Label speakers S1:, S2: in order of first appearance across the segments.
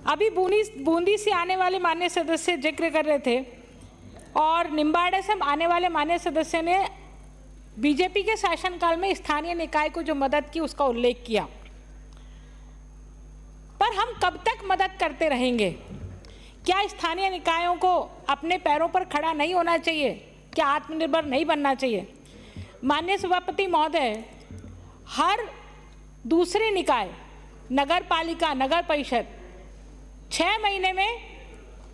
S1: अभी बूंदी से आने वाले माननीय सदस्य जिक्र कर रहे थे और निम्बाड़े से आने वाले माननीय सदस्य ने बीजेपी के शासनकाल में स्थानीय निकाय को जो मदद की उसका उल्लेख किया, पर हम कब तक मदद करते रहेंगे? क्या स्थानीय निकायों को अपने पैरों पर खड़ा नहीं होना चाहिए? क्या आत्मनिर्भर नहीं बनना चाहिए? माननीय सभापति महोदय, हर दूसरे निकाय, नगर पालिका, नगर परिषद 6 महीने में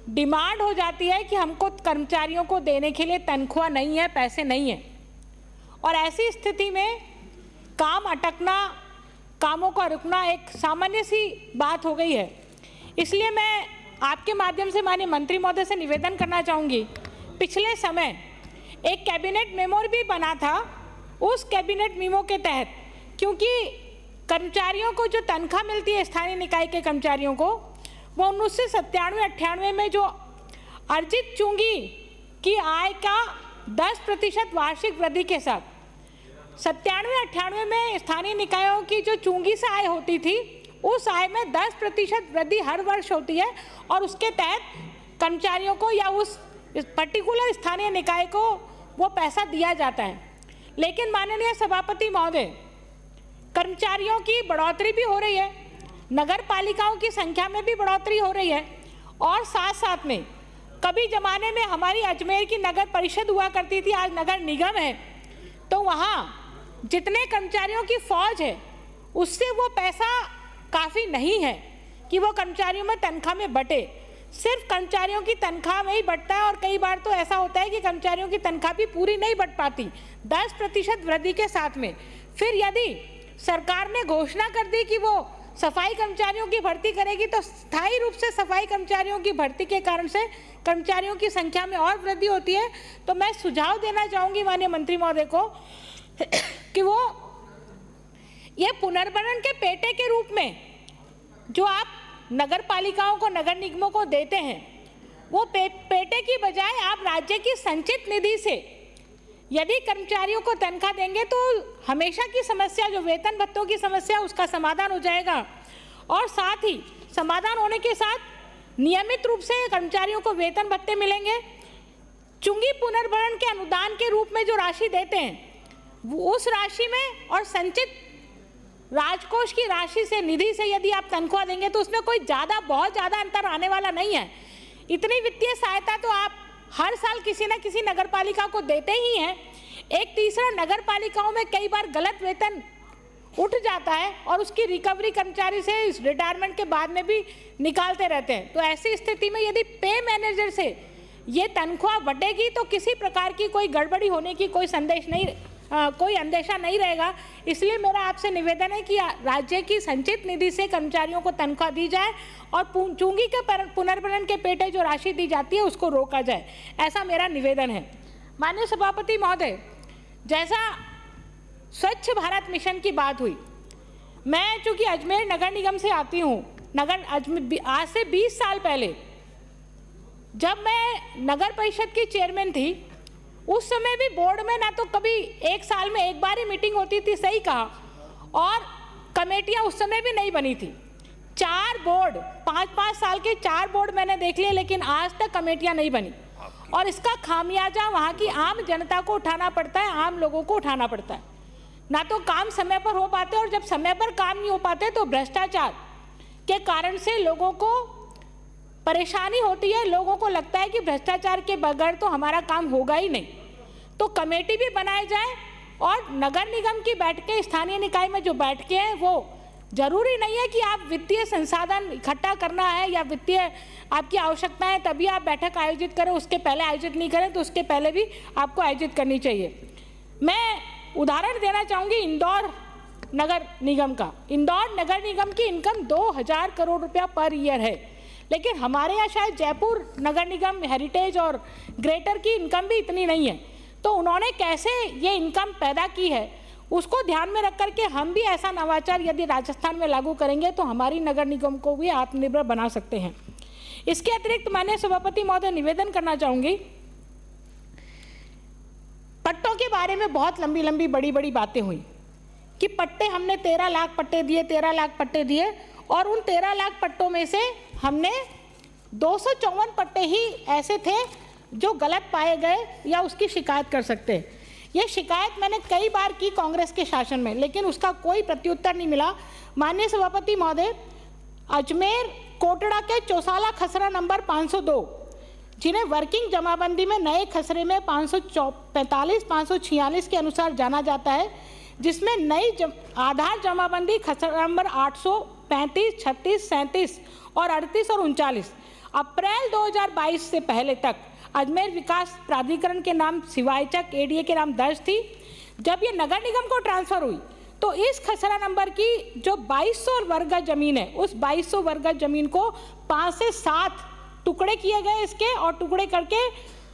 S1: डिमांड हो जाती है कि हमको कर्मचारियों को देने के लिए तनख्वाह नहीं है, पैसे नहीं है, और ऐसी स्थिति में काम अटकना, कामों का रुकना एक सामान्य सी बात हो गई है। इसलिए मैं आपके माध्यम से माननीय मंत्री महोदय से निवेदन करना चाहूँगी, पिछले समय एक कैबिनेट मेमो भी बना था, उस कैबिनेट मेमो के तहत, क्योंकि कर्मचारियों को जो तनख्वाह मिलती है स्थानीय निकाय के कर्मचारियों को, वो 1997-98 में जो अर्जित चुंगी की आय का 10% वार्षिक वृद्धि के साथ 97-98 में स्थानीय निकायों की जो चुंगी से आय होती थी, उस आय में 10% वृद्धि हर वर्ष होती है और उसके तहत कर्मचारियों को या उस पर्टिकुलर स्थानीय निकाय को वो पैसा दिया जाता है। लेकिन माननीय सभापति महोदय, कर्मचारियों की बढ़ोतरी भी हो रही है, नगर पालिकाओं की संख्या में भी बढ़ोतरी हो रही है, और साथ साथ में कभी ज़माने में हमारी अजमेर की नगर परिषद हुआ करती थी, आज नगर निगम है, तो वहाँ जितने कर्मचारियों की फौज है उससे वो पैसा काफ़ी नहीं है कि वो कर्मचारियों में तनख्वाह में बटे। सिर्फ कर्मचारियों की तनख्वाह में ही बटता है, और कई बार तो ऐसा होता है कि कर्मचारियों की तनख्वाह भी पूरी नहीं बट पाती 10% वृद्धि के साथ में। फिर यदि सरकार ने घोषणा कर दी कि वो सफाई कर्मचारियों की भर्ती करेगी, तो स्थायी रूप से सफाई कर्मचारियों की भर्ती के कारण से कर्मचारियों की संख्या में और वृद्धि होती है। तो मैं सुझाव देना चाहूँगी माननीय मंत्री महोदय को कि वो ये पुनर्भरण के पेटे के रूप में जो आप नगर पालिकाओं को, नगर निगमों को देते हैं, वो पेटे की बजाय आप राज्य की संचित निधि से यदि कर्मचारियों को तनख्वाह देंगे तो हमेशा की समस्या, जो वेतन भत्तों की समस्या, उसका समाधान हो जाएगा। और साथ ही समाधान होने के साथ नियमित रूप से कर्मचारियों को वेतन भत्ते मिलेंगे। चुंगी पुनर्भरण के अनुदान के रूप में जो राशि देते हैं, वो उस राशि में और संचित राजकोष की राशि से, निधि से यदि आप तनख्वाह देंगे तो उसमें कोई बहुत ज़्यादा अंतर आने वाला नहीं है। इतनी वित्तीय सहायता तो आप हर साल किसी न किसी नगर पालिका को देते ही हैं। एक तीसरा, नगर पालिकाओं में कई बार गलत वेतन उठ जाता है और उसकी रिकवरी कर्मचारी से रिटायरमेंट के बाद में भी निकालते रहते हैं। तो ऐसी स्थिति में यदि पे मैनेजर से ये तनख्वाह बटेगी तो किसी प्रकार की कोई गड़बड़ी होने की कोई अंदेशा नहीं रहेगा। इसलिए मेरा आपसे निवेदन है कि राज्य की संचित निधि से कर्मचारियों को तनख्वाह दी जाए और चुंगी के पुनर्भरण के पेटे जो राशि दी जाती है उसको रोका जाए, ऐसा मेरा निवेदन है। माननीय सभापति महोदय, जैसा स्वच्छ भारत मिशन की बात हुई, मैं चूँकि अजमेर नगर निगम से आती हूँ, आज से 20 साल पहले जब मैं नगर परिषद की चेयरमैन थी, उस समय भी बोर्ड में ना तो कभी एक साल में एक बार ही मीटिंग होती थी, सही कहा, और कमेटियां उस समय भी नहीं बनी थी। 4 बोर्ड, 5-5 साल के 4 बोर्ड मैंने देख लिए, लेकिन आज तक कमेटियां नहीं बनी, और इसका खामियाजा वहाँ की आम जनता को उठाना पड़ता है, आम लोगों को उठाना पड़ता है। ना तो काम समय पर हो पाते, और जब समय पर काम नहीं हो पाते तो भ्रष्टाचार के कारण से लोगों को परेशानी होती है। लोगों को लगता है कि भ्रष्टाचार के बगैर तो हमारा काम होगा ही नहीं। तो कमेटी भी बनाई जाए, और नगर निगम की बैठकें, स्थानीय निकाय में जो बैठकें हैं, वो जरूरी नहीं है कि आप वित्तीय संसाधन इकट्ठा करना है या वित्तीय आपकी आवश्यकता है तभी आप बैठक आयोजित करें, उसके पहले आयोजित नहीं करें तो उसके पहले भी आपको आयोजित करनी चाहिए। मैं उदाहरण देना चाहूँगी इंदौर नगर निगम का। इंदौर नगर निगम की इनकम 2000 करोड़ रुपया पर ईयर है, लेकिन हमारे यहाँ शायद जयपुर नगर निगम, हेरिटेज और ग्रेटर की इनकम भी इतनी नहीं है। तो उन्होंने कैसे ये इनकम पैदा की है, उसको ध्यान में रख करके हम भी ऐसा नवाचार यदि राजस्थान में लागू करेंगे तो हमारी नगर निगम को भी आत्मनिर्भर बना सकते हैं। इसके अतिरिक्त माननीय सभापति महोदय, निवेदन करना चाहूँगी, पट्टों के बारे में बहुत लंबी लंबी बड़ी बड़ी बातें हुई कि पट्टे हमने 13 लाख पट्टे दिए, 13 लाख पट्टे दिए, और उन 13 लाख पट्टों में से हमने 254 पट्टे ही ऐसे थे जो गलत पाए गए या उसकी शिकायत कर सकते हैं। ये शिकायत मैंने कई बार की कांग्रेस के शासन में, लेकिन उसका कोई प्रत्युत्तर नहीं मिला। माननीय सभापति महोदय, अजमेर कोटड़ा के चौसाला खसरा नंबर 502, जिन्हें वर्किंग जमाबंदी में नए खसरे में 545, 546 के अनुसार जाना जाता है, जिसमें नई आधार जमाबंदी खसरा नंबर 835, 36, 37 और 38 और 39 अप्रैल 2022 से पहले तक अजमेर विकास प्राधिकरण के नाम सिवायचक एडीए के नाम दर्ज थी। जब ये नगर निगम को ट्रांसफर हुई तो इस खसरा नंबर की जो 2200 वर्ग जमीन है, उस 2200 वर्ग जमीन को 5 से 7 टुकड़े किए गए इसके, और टुकड़े करके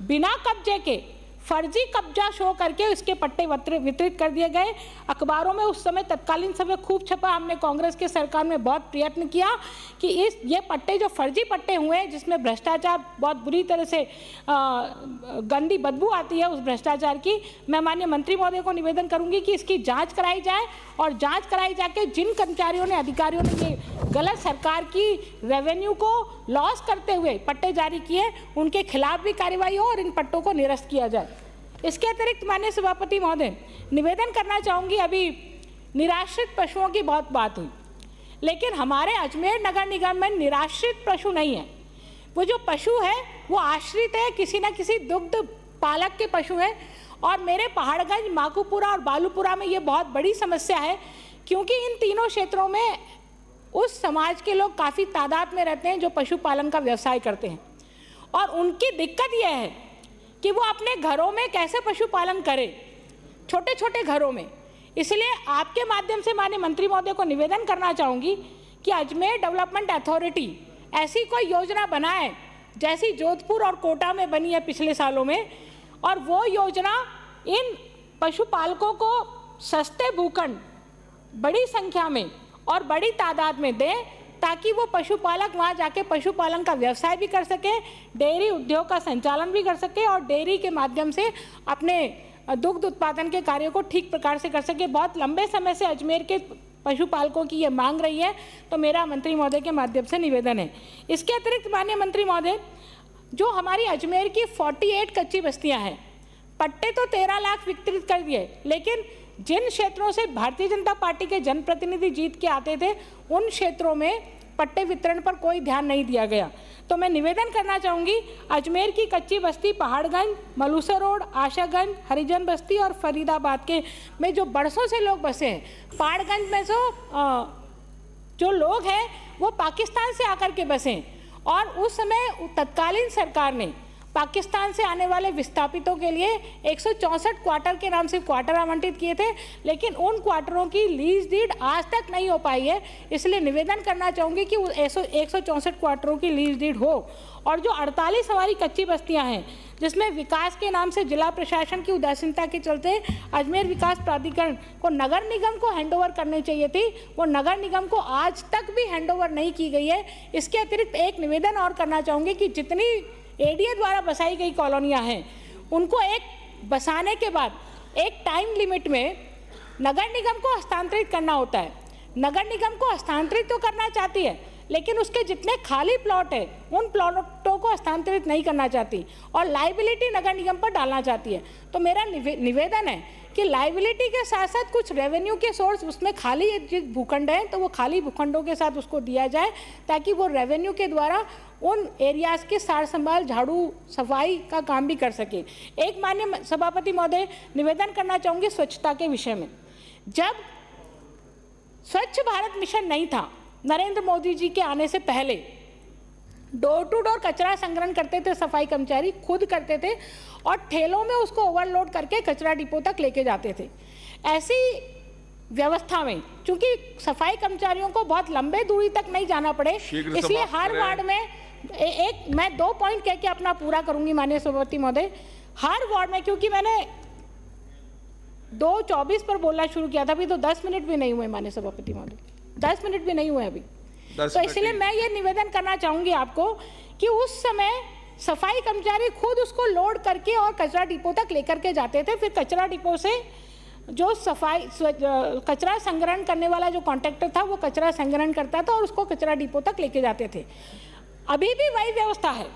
S1: बिना कब्जे के फर्जी कब्जा शो करके इसके पट्टे वितरित कर दिए गए। अखबारों में उस समय तत्कालीन समय खूब छपा। हमने कांग्रेस के सरकार में बहुत प्रयत्न किया कि ये पट्टे जो फर्जी पट्टे हुए हैं, जिसमें भ्रष्टाचार बहुत बुरी तरह से गंदी बदबू आती है उस भ्रष्टाचार की, मैं माननीय मंत्री महोदय को निवेदन करूंगी कि इसकी जांच कराई जाए, और जांच कराई जाके जिन कर्मचारियों ने, अधिकारियों ने ये गलत सरकार की रेवेन्यू को लॉस करते हुए पट्टे जारी किए, उनके खिलाफ भी कार्रवाई हो और इन पट्टों को निरस्त किया जाए। इसके अतिरिक्त माननीय सभापति महोदय, निवेदन करना चाहूँगी, अभी निराश्रित पशुओं की बहुत बात हुई, लेकिन हमारे अजमेर नगर निगम में निराश्रित पशु नहीं है। वो जो पशु है वो आश्रित है, किसी न किसी दुग्ध पालक के पशु हैं। और मेरे पहाड़गंज, माकूपुरा और बालूपुरा में ये बहुत बड़ी समस्या है, क्योंकि इन तीनों क्षेत्रों में उस समाज के लोग काफ़ी तादाद में रहते हैं जो पशुपालन का व्यवसाय करते हैं, और उनकी दिक्कत यह है कि वो अपने घरों में कैसे पशुपालन करें, छोटे छोटे घरों में। इसलिए आपके माध्यम से माननीय मंत्री महोदय को निवेदन करना चाहूँगी कि अजमेर डेवलपमेंट अथॉरिटी ऐसी कोई योजना बनाए जैसी जोधपुर और कोटा में बनी है पिछले सालों में, और वो योजना इन पशुपालकों को सस्ते भूखंड बड़ी संख्या में और बड़ी तादाद में दें, ताकि वो पशुपालक वहाँ जाके पशुपालन का व्यवसाय भी कर सके, डेयरी उद्योग का संचालन भी कर सके, और डेयरी के माध्यम से अपने दुग्ध उत्पादन के कार्यों को ठीक प्रकार से कर सके। बहुत लंबे समय से अजमेर के पशुपालकों की ये मांग रही है, तो मेरा मंत्री महोदय के माध्यम से निवेदन है। इसके अतिरिक्त माननीय मंत्री महोदय, जो हमारी अजमेर की 48 कच्ची बस्तियाँ हैं, पट्टे तो 13 लाख वितरित कर दिए, लेकिन जिन क्षेत्रों से भारतीय जनता पार्टी के जनप्रतिनिधि जीत के आते थे, उन क्षेत्रों में पट्टे वितरण पर कोई ध्यान नहीं दिया गया। तो मैं निवेदन करना चाहूँगी, अजमेर की कच्ची बस्ती पहाड़गंज, मलूसा रोड, आशागंज, हरिजन बस्ती और फरीदाबाद के में जो बरसों से लोग बसे हैं, पहाड़गंज में जो लोग हैं वो पाकिस्तान से आकर के बसे हैं, और उस समय तत्कालीन सरकार ने पाकिस्तान से आने वाले विस्थापितों के लिए 164 क्वार्टर के नाम से क्वार्टर आवंटित किए थे, लेकिन उन क्वार्टरों की लीज डीड आज तक नहीं हो पाई है। इसलिए निवेदन करना चाहूँगी कि 164 क्वार्टरों की लीज डीड हो, और जो 48 हमारी कच्ची बस्तियाँ हैं, जिसमें विकास के नाम से जिला प्रशासन की उदासीनता के चलते अजमेर विकास प्राधिकरण को नगर निगम को हैंडओवर करनी चाहिए थी, वो नगर निगम को आज तक भी हैंडओवर नहीं की गई है। इसके अतिरिक्त एक निवेदन और करना चाहूँगी कि जितनी एडीए द्वारा बसाई गई कॉलोनियाँ हैं, उनको एक बसाने के बाद एक टाइम लिमिट में नगर निगम को हस्तांतरित करना होता है। नगर निगम को हस्तांतरित तो करना चाहती है, लेकिन उसके जितने खाली प्लॉट है उन प्लॉटों को हस्तांतरित नहीं करना चाहती, और लाइबिलिटी नगर निगम पर डालना चाहती है। तो मेरा निवेदन है कि लाइबिलिटी के साथ साथ कुछ रेवेन्यू के सोर्स उसमें खाली जिस भूखंड है, तो वो खाली भूखंडों के साथ उसको दिया जाए, ताकि वो रेवेन्यू के द्वारा उन एरियाज़ के सार संभाल, झाड़ू सफाई का काम भी कर सके। एक माननीय सभापति महोदय, निवेदन करना चाहूँगी स्वच्छता के विषय में। जब स्वच्छ भारत मिशन नहीं था, नरेंद्र मोदी जी के आने से पहले डोर टू डोर कचरा संग्रहण करते थे, सफाई कर्मचारी खुद करते थे, और ठेलों में उसको ओवरलोड करके कचरा डिपो तक लेके जाते थे। ऐसी व्यवस्था में चूंकि सफाई कर्मचारियों को बहुत लंबे दूरी तक नहीं जाना पड़े, इसलिए हर वार्ड में मैं 2 पॉइंट कह के अपना पूरा करूंगी माननीय सभापति महोदय। हर वार्ड में, क्योंकि मैंने 2:24 पर बोलना शुरू किया था, अभी तो 10 मिनट भी नहीं हुए माननीय सभापति महोदय, 10 मिनट भी नहीं हुए अभी। तो इसलिए मैं ये निवेदन करना चाहूंगी आपको कि उस समय सफाई कर्मचारी खुद उसको लोड करके और कचरा डिपो तक लेकर के जाते थे। फिर कचरा डिपो से जो कचरा संग्रहण करने वाला जो कॉन्ट्रैक्टर था, वो कचरा संग्रहण करता था और उसको कचरा डिपो तक लेके जाते थे। अभी भी वही व्यवस्था है।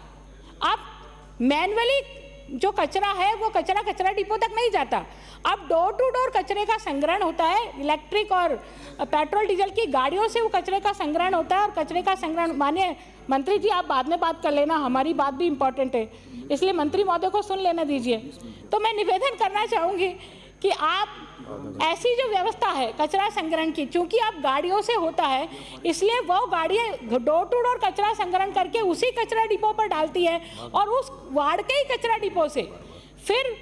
S1: आप मैन्युअली जो कचरा है वो कचरा डिपो तक नहीं जाता। अब डोर टू डोर कचरे का संग्रहण होता है, इलेक्ट्रिक और पेट्रोल डीजल की गाड़ियों से वो कचरे का संग्रहण होता है। और कचरे का संग्रहण, माननीय मंत्री जी आप बाद में बात कर लेना, हमारी बात भी इम्पोर्टेंट है, इसलिए मंत्री महोदय को सुन लेना दीजिए। तो मैं निवेदन करना चाहूँगी कि आप ऐसी जो व्यवस्था है कचरा संग्रहण की, चूंकि आप गाड़ियों से होता है इसलिए वो गाड़ियाँ डोर टू डोर कचरा संग्रहण करके उसी कचरा डिपो पर डालती है और उस वार्ड के ही कचरा डिपो से फिर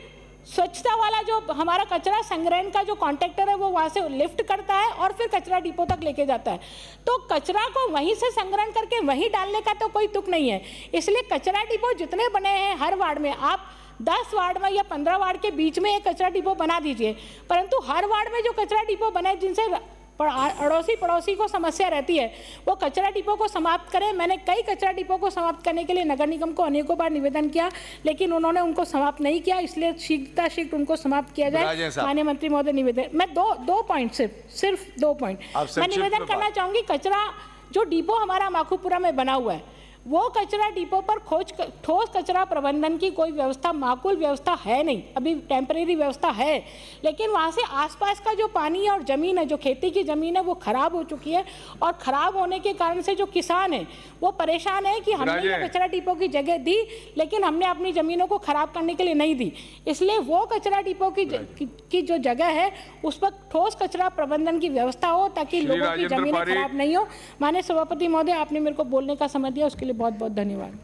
S1: स्वच्छता वाला जो हमारा कचरा संग्रहण का जो कॉन्ट्रैक्टर है वो वहाँ से लिफ्ट करता है और फिर कचरा डिपो तक लेके जाता है। तो कचरा को वहीं से संग्रहण करके वहीं डालने का तो कोई तुक नहीं है। इसलिए कचरा डिपो जितने बने हैं हर वार्ड में, आप 10 वार्ड में या 15 वार्ड के बीच में एक कचरा डिपो बना दीजिए, परंतु हर वार्ड में जो कचरा डिपो बने जिनसे अड़ोसी पड़ोसी को समस्या रहती है वो कचरा डिपो को समाप्त करें। मैंने कई कचरा डिपो को समाप्त करने के लिए नगर निगम को अनेकों बार निवेदन किया, लेकिन उन्होंने उनको समाप्त नहीं किया, इसलिए शीघ्र उनको समाप्त किया जाए। माननीय मंत्री महोदय निवेदन, मैं दो पॉइंट सिर्फ 2 पॉइंट मैं निवेदन करना चाहूँगी। कचरा जो डिपो हमारा माखूपुरा में बना हुआ है वो कचरा डिपो पर ठोस कचरा प्रबंधन की कोई व्यवस्था, माकूल व्यवस्था है नहीं, अभी टेम्परेरी व्यवस्था है, लेकिन वहाँ से आसपास का जो पानी और ज़मीन है, जो खेती की ज़मीन है वो ख़राब हो चुकी है और ख़राब होने के कारण से जो किसान है वो परेशान है कि हमने ये कचरा डिपो की जगह दी लेकिन हमने अपनी ज़मीनों को ख़राब करने के लिए नहीं दी। इसलिए वो कचरा डिपो की जो जगह है उस पर ठोस कचरा प्रबंधन की व्यवस्था हो ताकि लोगों की ज़मीनें खराब नहीं हो। माननीय सभापति महोदय, आपने मेरे को बोलने का समय दिया उसके लिए बहुत बहुत धन्यवाद।